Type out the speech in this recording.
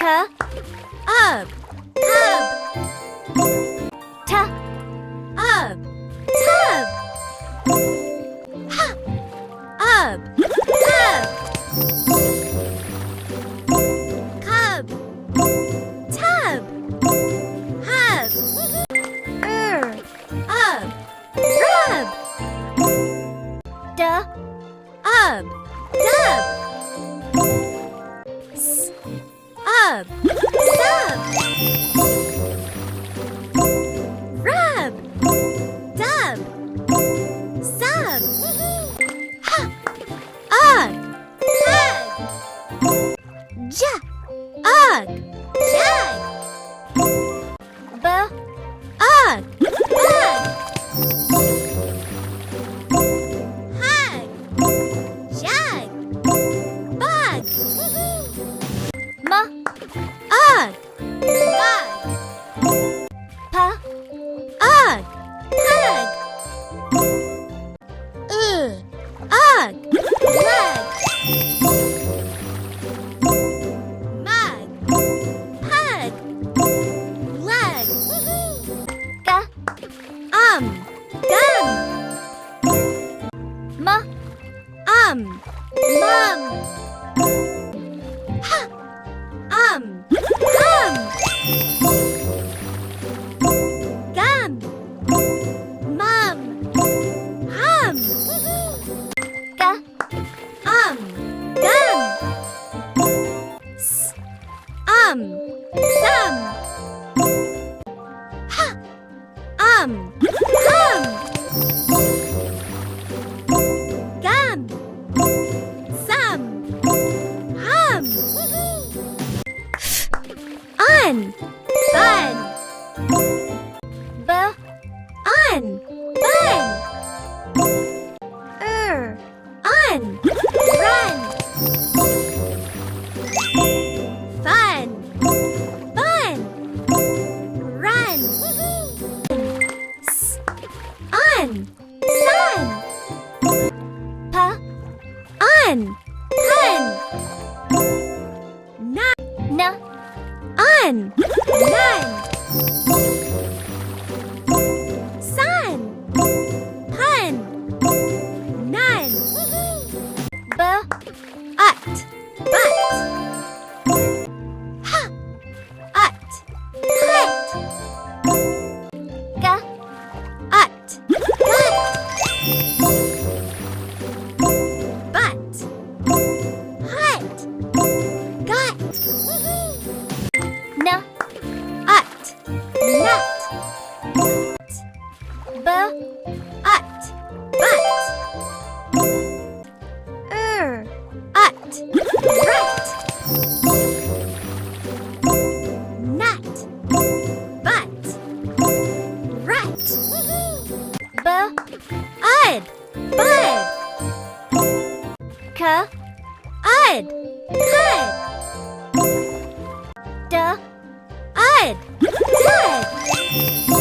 Ub, cub. Ub, tub. Ub, cub. Cub, tub. Hub, ub, rub. Ub, dub. Ub, sub. Rub, dub, sub. Ugh, hug. Ugh, jug. Ugh, bug. Hug, jug, bug. Ugh, bug. Ugh, hug. Ugh, lug. Mug, pug, lug. Gum. Mum, gum. Gum, mum, hum. Gum. Some. Hum. Gum. Some. Hum. Un. Bun. Un. Bun. Un. Run. Fun. Bun. Run. Un. Sun. Un. Pun. Un. None. Sun. Pun. None. But. Butt. Ut. Hut. Gut. Gut. Butt. Hut. Gut. Ut. Nut. Ut. Butt. Ut. Rut. Nut. Butt. Rut. Ud. Bud. Ud. Cud. Ud. Dud.